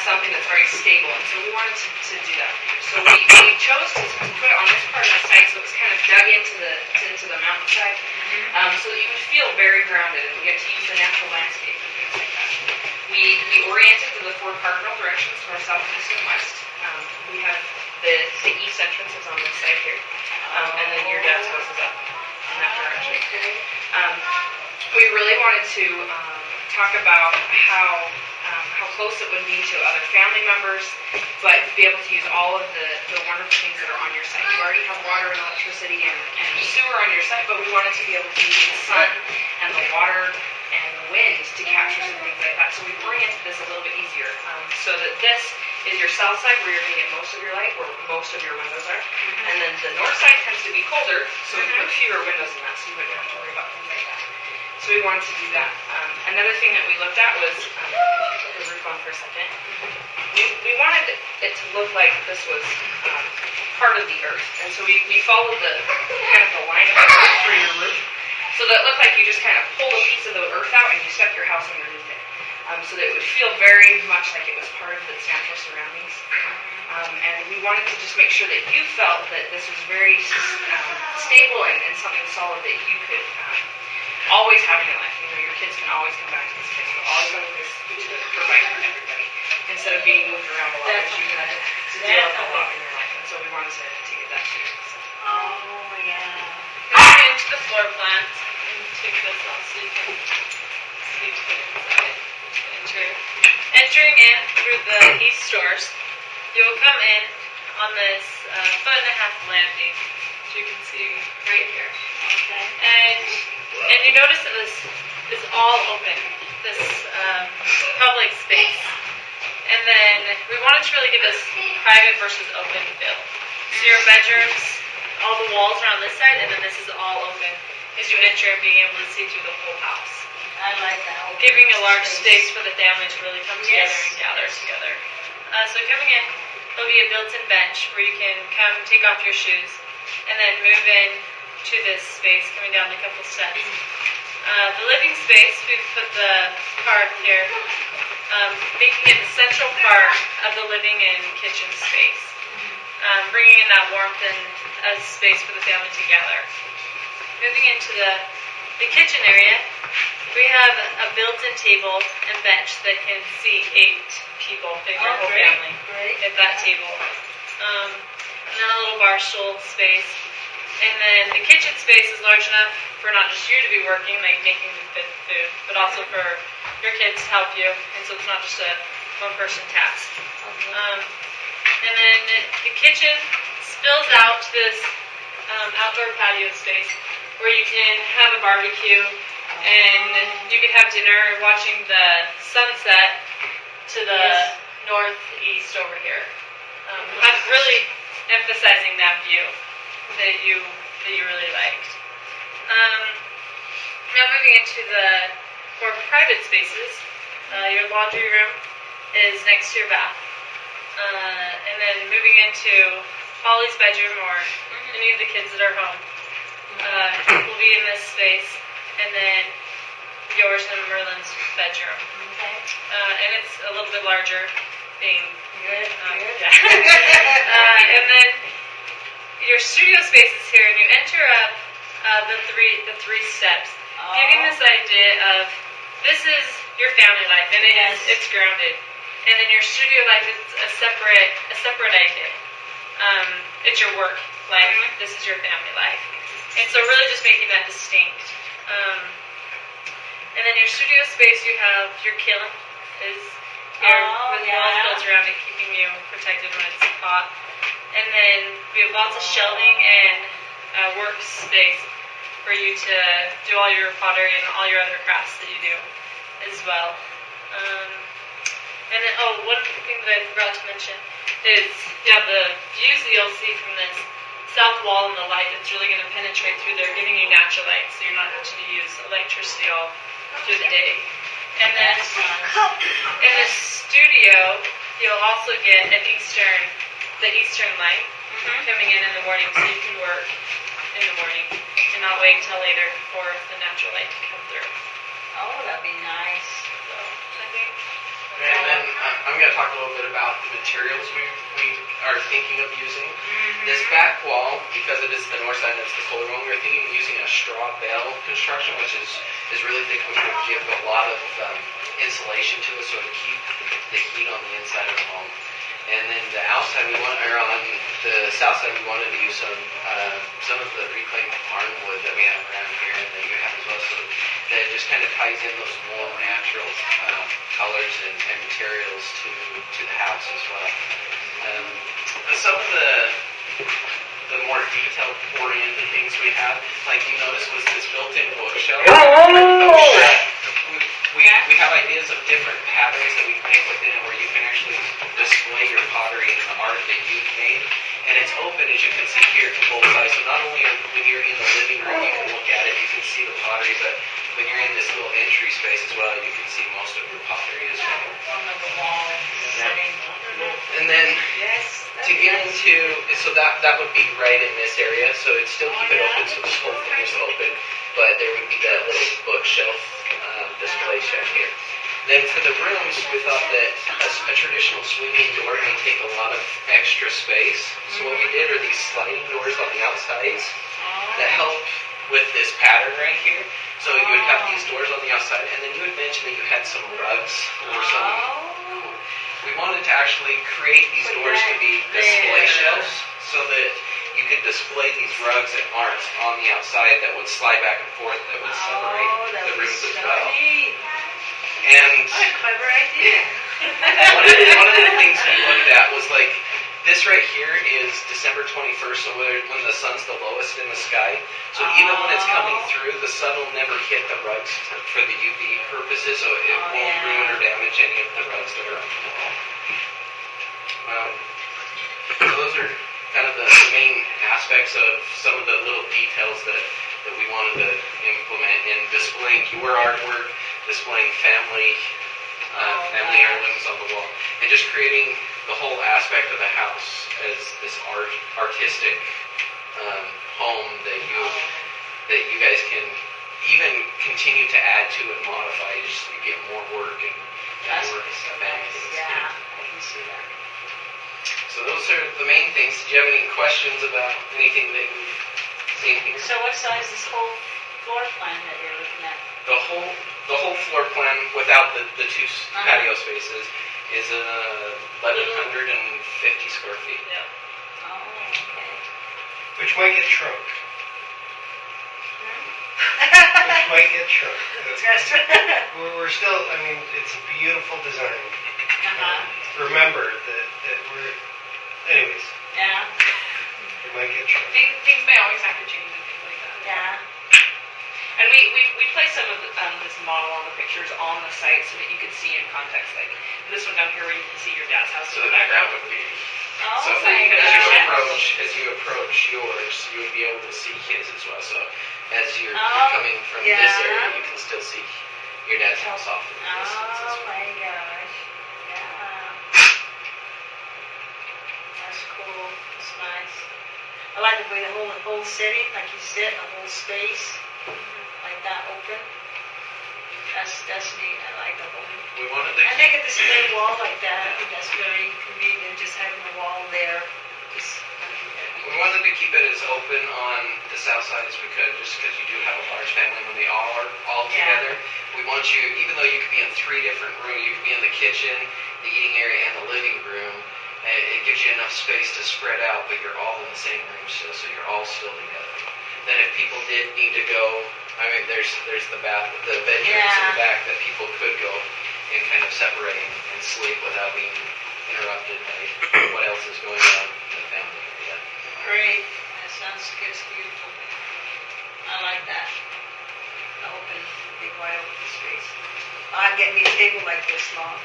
something that's very stable, and so we wanted to do that for you. So we chose to put it on this part of the site, so it was kind of dug into the mountainside, so that you would feel very grounded and get to use the natural landscape and things like that. We oriented to the 4 cardinal directions, north, south, east, and west. We have the east entrance is on this side here, and then your dad's house is up in that direction. We really wanted to talk about how close it would be to other family members, but be able to use all of the wonderful things that are on your site. You already have water and electricity and sewer on your site, but we wanted to be able to use the sun and the water and the wind to capture some things like that. So we oriented this a little bit easier, so that this is your south side where you're going to get most of your light, where most of your windows are, and then the north side tends to be colder, so we put fewer windows in that, so you wouldn't have to worry about things like that. So we wanted to do that. Another thing that we looked at was, if you put the roof on for a second, we wanted it to look like this was part of the earth. And so we followed the kind of the line of the earth for your roof. So that it looked like you just kind of pulled a piece of the earth out and you stuck your house underneath it. So that it would feel very much like it was part of its natural surroundings. And we wanted to just make sure that you felt that this was very stable and something solid that you could always have in your life. You know, your kids can always come back to this place. We're always going to provide for everybody instead of being moved around a lot, which you had to deal with a lot in your life. And so we wanted to get that to you. So. Oh, yeah. Moving into the floor plan, and take this off so you can see to it inside. Entering in through the east doors, you will come in on this 1.5 foot landing, which you can see right here. Okay. And you notice that this is all open, this public space. And then we wanted to really give this private versus open feel. So your bedrooms, all the walls are on this side, and then this is all open as you enter and being able to see through the whole house. I like that. Giving a large space for the family to really come together and gather together. So coming in, there'll be a built-in bench where you can come take off your shoes and then move in to this space, coming down a couple steps. The living space, we've put the card here, making it the central part of the living and kitchen space, bringing in that warmth and a space for the family together. Moving into the kitchen area, we have a built-in table and bench that can seat 8 people, fit your whole family at that table. And then a little bar stool space. And then the kitchen space is large enough for not just you to be working, like making the food, but also for your kids to help you. And so it's not just a one-person task. And then the kitchen spills out to this outdoor patio space where you can have a barbecue and you can have dinner watching the sunset to the northeast over here. I'm really emphasizing that view that you really liked. Now moving into the more private spaces, your laundry room is next to your bath. And then moving into Holly's bedroom or any of the kids that are home will be in this space, and then yours and Merlin's bedroom. Okay. And it's a little bit larger, being Good. yeah. And then your studio space is here, and you enter up the three steps, giving this idea of this is your family life, and it's grounded. And then your studio life is a separate idea. It's your work life. This is your family life, and so really just making that distinct. And then your studio space, you have your kiln is here with walls built around it, keeping you protected when it's hot. And then we have lots of shelving and workspace for you to do all your pottery and all your other crafts that you do as well. And then, one thing that I forgot to mention is the views that you'll see from this south wall and the light that's really going to penetrate through there, giving you natural light, so you're not having to use electricity all through the day. And then in the studio, you'll also get the eastern light coming in the morning, so you can work in the morning and not wait until later for the natural light to come through. Oh, that'd be nice. So I think. And then I'm going to talk a little bit about the materials we are thinking of using. This back wall, because it is the north side and it's the colder one, we're thinking of using a straw bale construction, which is really thick, which would give a lot of insulation to it, so to keep the heat on the inside of the home. And then the outside, on the south side, we wanted to use some of the reclaimed barn wood that we have around here and that you have as well, so that it just kind of ties in those warm, natural colors and materials to the house as well. Some of the more detail-oriented things we have, like you noticed, was this built-in bookshelf. We have ideas of different patterns that we can make within it where you can actually display your pottery and the art that you've made. And it's open, as you can see here, to both sides. So not only when you're in the living room, you can look at it, you can see the pottery, but when you're in this little entry space as well, you can see most of your pottery as well. One of the walls sitting. And then Yes. to get into, so that would be right in this area, so it'd still keep it open, so this whole thing is open, but there would be that little bookshelf display shelf here. Then for the rooms, we thought that a traditional swinging door may take a lot of extra space, so what we did are these sliding doors on the outsides that help with this pattern right here. So you would have these doors on the outside, and then you would mention that you had some rugs or some. We wanted to actually create these doors to be display shelves so that you could display these rugs and arts on the outside that would slide back and forth, that would separate the rooms as well. And What a clever idea. one of the things we looked at was like, this right here is December 21st, so when the sun's the lowest in the sky. So even when it's coming through, the sun will never hit the rugs for the UV purposes, so it won't ruin or damage any of the rugs that are on the wall. So those are kind of the main aspects of some of the little details that we wanted to implement in displaying your artwork, displaying family heirlooms on the wall, and just creating the whole aspect of the house as this artistic home that you guys can even continue to add to and modify as you get more work and more family things. Yeah, I can see that. So those are the main things. Did you have any questions about anything that you've seen here? So what size is this whole floor plan that you're looking at? The whole floor plan without the two patio spaces is 1,150 square feet. Yeah. Oh, okay. Which might get shrunk. Which might get shrunk. We're still, I mean, it's a beautiful design. Remember that we're, anyways, Yeah. it might get shrunk. Things may always have to change and things like that. Yeah. And we place some of this model on the pictures on the site so that you can see in context, like this one down here where you can see your dad's house So in the the background background. would be. Oh, So my as you approach yours, you would be able to see his as well. So as you're coming from yeah. this area, you can still see your dad's house off in the distance as Oh well. my gosh. Yeah. That's cool. That's nice. I like the way the whole setting, like you said, the whole space, like that open. That's neat. I like the whole. We wanted to And they get display wall like that. I think that's very convenient, just having a wall there. We wanted to keep it as open on the south side as we could, just because you do have a large family when they all are all together. We want you, even though you could be in 3 different rooms, you could be in the kitchen, the eating area, and the living room. It gives you enough space to spread out, but you're all in the same room still, so you're all still together. Then if people did need to go, I mean, there's the bedrooms in the back that people could go and kind of separate and sleep without being interrupted by what else is going on in the family area. Great. That sounds good. It's beautiful. I like that. The open, big wide open space. I'll get me a table like this long.